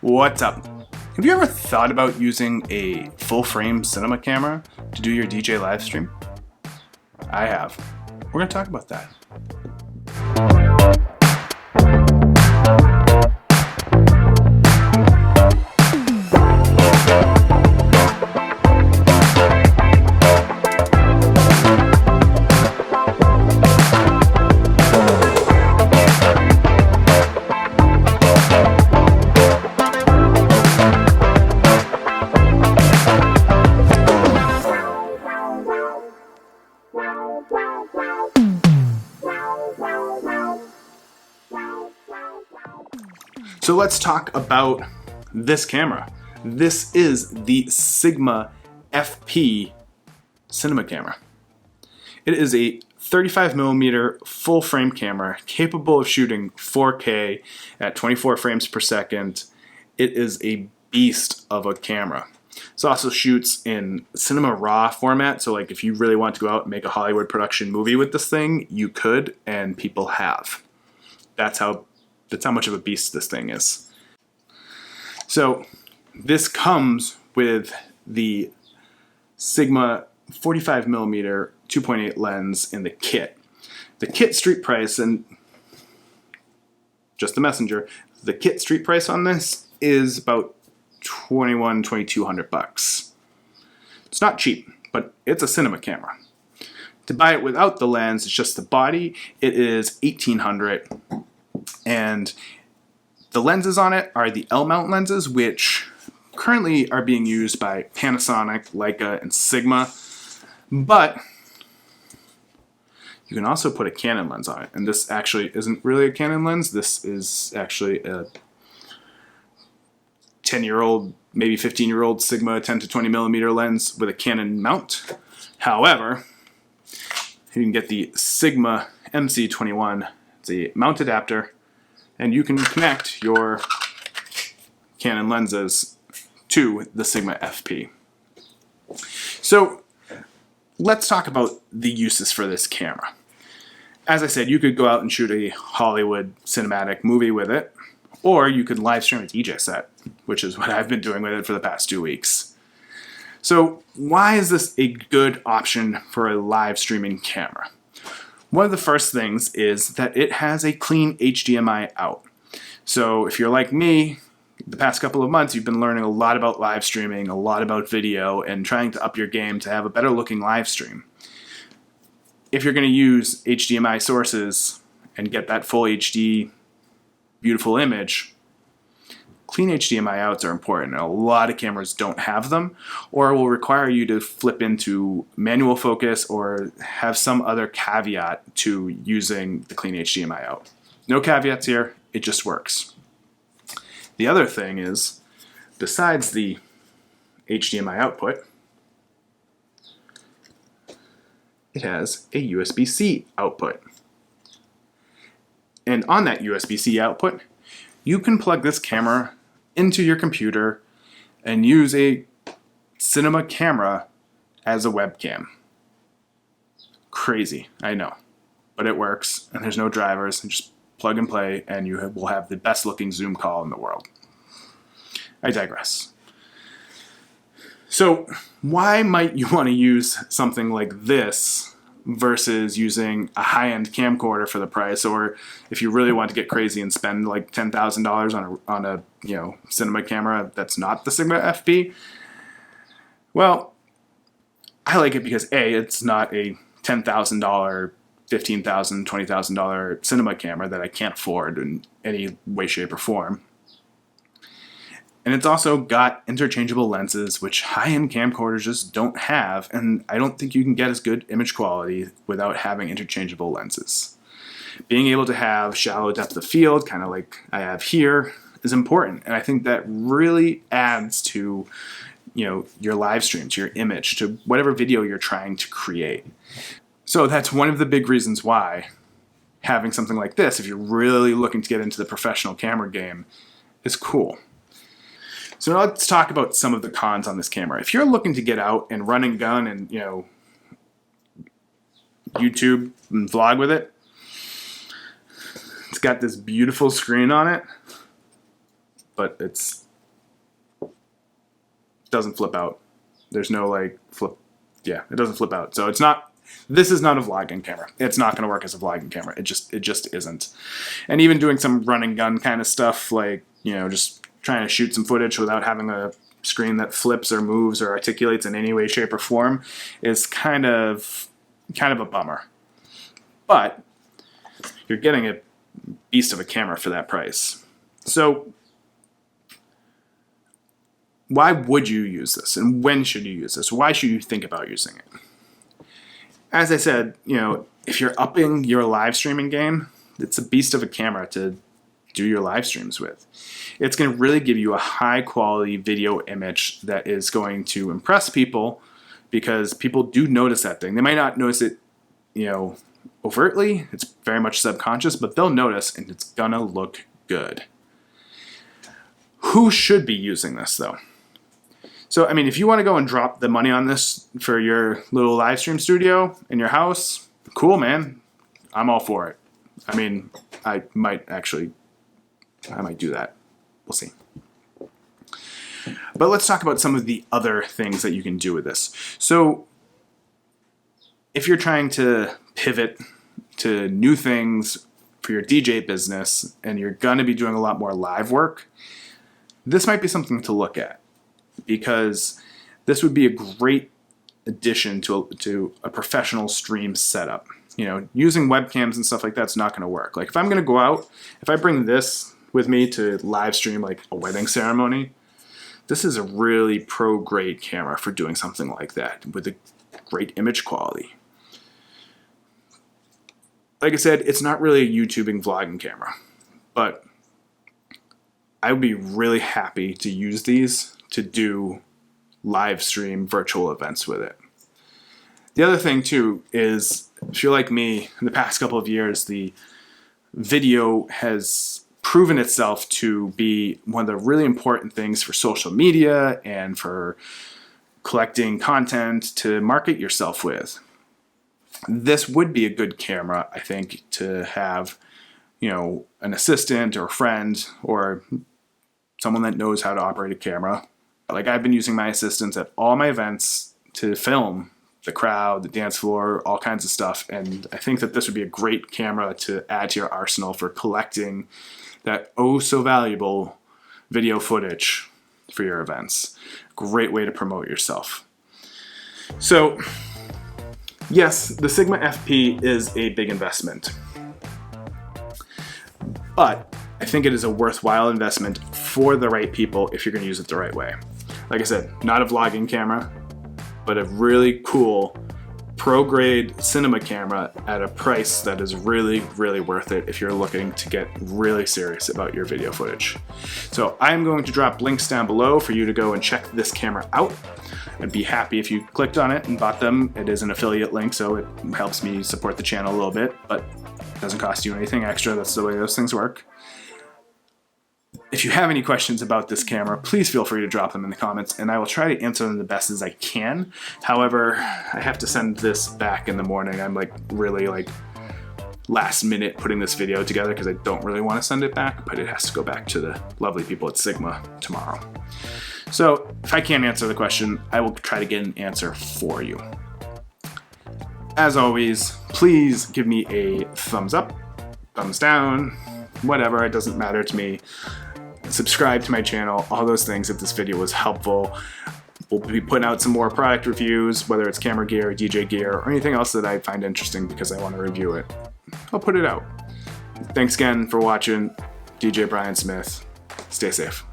What's up? Have you ever thought about using a full-frame cinema camera to do your DJ live stream? I have. We're going to talk about that. So let's talk about this camera. This is the Sigma FP cinema camera. It is a 35mm full frame camera capable of shooting 4K at 24 frames per second. It is a beast of a camera. This also shoots in cinema raw format, so like if you really want to go out and make a Hollywood production movie with this thing, you could, and people have. That's how much of a beast this thing is. So this comes with the Sigma 45mm 2.8 lens in the kit. The kit street price, and just the messenger, the kit street price on this is about $2,200. It's not cheap, but it's a cinema camera. To buy it without the lens, it's just the body, it is $1,800. And the lenses on it are the L-mount lenses, which currently are being used by Panasonic, Leica, and Sigma. But you can also put a Canon lens on it. And this actually isn't really a Canon lens. This is actually a 10-year-old, maybe 15-year-old Sigma 10 to 20mm lens with a Canon mount. However, you can get the Sigma MC21. It's a mount adapter, and you can connect your Canon lenses to the Sigma FP. So let's talk about the uses for this camera. As I said, you could go out and shoot a Hollywood cinematic movie with it, or you could live stream a DJ set, which is what I've been doing with it for the past 2 weeks. So why is this a good option for a live streaming camera? One of the first things is that it has a clean HDMI out. So if you're like me, the past couple of months you've been learning a lot about live streaming, a lot about video, and trying to up your game to have a better looking live stream. If you're going to use HDMI sources and get that full HD beautiful image, clean HDMI outs are important, and a lot of cameras don't have them, or will require you to flip into manual focus or have some other caveat to using the clean HDMI out. No caveats here, it just works. The other thing is, besides the HDMI output, it has a USB-C output. And on that USB-C output, you can plug this camera into your computer and use a cinema camera as a webcam. Crazy, I know, but it works, and there's no drivers, and just plug and play, and you will have the best looking Zoom call in the world. I digress. So why might you want to use something like this versus using a high-end camcorder for the price, or if you really want to get crazy and spend like $10,000 on a cinema camera that's not the Sigma FP? Well, I like it because A, it's not a $10,000, $15,000, $20,000 cinema camera that I can't afford in any way, shape, or form. And it's also got interchangeable lenses, which high-end camcorders just don't have, and I don't think you can get as good image quality without having interchangeable lenses. Being able to have shallow depth of field, kind of like I have here, is important, and I think that really adds to your live stream, to your image, to whatever video you're trying to create. So that's one of the big reasons why having something like this, if you're really looking to get into the professional camera game, is cool. So now let's talk about some of the cons on this camera. If you're looking to get out and run and gun and, YouTube and vlog with it, it's got this beautiful screen on it, but it's doesn't flip out. There's no like flip. Yeah, it doesn't flip out. So it's not. This is not a vlogging camera. It's not going to work as a vlogging camera. It just isn't. And even doing some run and gun kind of stuff, like, you know, just trying to shoot some footage without having a screen that flips or moves or articulates in any way, shape, or form is kind of a bummer. But you're getting a beast of a camera for that price. So why would you use this, and when should you use this? Why should you think about using it? As I said, you know, if you're upping your live streaming game, it's a beast of a camera to do your live streams with. It's going to really give you a high quality video image that is going to impress people, because people do notice that thing. They might not notice it, you know, overtly. It's very much subconscious, but they'll notice, and it's gonna look good. Who should be using this though? So, I mean, if you want to go and drop the money on this for your little live stream studio in your house, cool, man. I'm all for it. I mean, I might do that. We'll see. But let's talk about some of the other things that you can do with this. So, if you're trying to pivot to new things for your DJ business, and you're going to be doing a lot more live work, this might be something to look at, because this would be a great addition to a professional stream setup. You know, using webcams and stuff like that's not going to work. Like if I'm going to go out, if I bring this with me to live stream like a wedding ceremony, this is a really pro-grade camera for doing something like that with a great image quality. Like I said, it's not really a YouTubing vlogging camera, but I would be really happy to use these to do live stream virtual events with it. The other thing too is, if you're like me, in the past couple of years, the video has proven itself to be one of the really important things for social media and for collecting content to market yourself with. This would be a good camera, I think, to have, you know, an assistant or a friend or someone that knows how to operate a camera. Like I've been using my assistants at all my events to film the crowd, the dance floor, all kinds of stuff. And I think that this would be a great camera to add to your arsenal for collecting that oh so valuable video footage for your events. Great way to promote yourself. So yes, the Sigma FP is a big investment, but I think it is a worthwhile investment for the right people if you're going to use it the right way. Like I said, not a vlogging camera, but a really cool pro-grade cinema camera at a price that is really, really worth it if you're looking to get really serious about your video footage. So I'm going to drop links down below for you to go and check this camera out. I'd be happy if you clicked on it and bought them. It is an affiliate link, so it helps me support the channel a little bit, but it doesn't cost you anything extra. That's the way those things work. If you have any questions about this camera, please feel free to drop them in the comments, and I will try to answer them the best as I can. However, I have to send this back in the morning. I'm like really like last minute putting this video together because I don't really want to send it back, but it has to go back to the lovely people at Sigma tomorrow. So if I can't answer the question, I will try to get an answer for you. As always, please give me a thumbs up, thumbs down, whatever, it doesn't matter to me. Subscribe to my channel, all those things if this video was helpful. We'll be putting out some more product reviews, whether it's camera gear, or DJ gear, or anything else that I find interesting because I want to review it. I'll put it out. Thanks again for watching. DJ Brian Smith. Stay safe.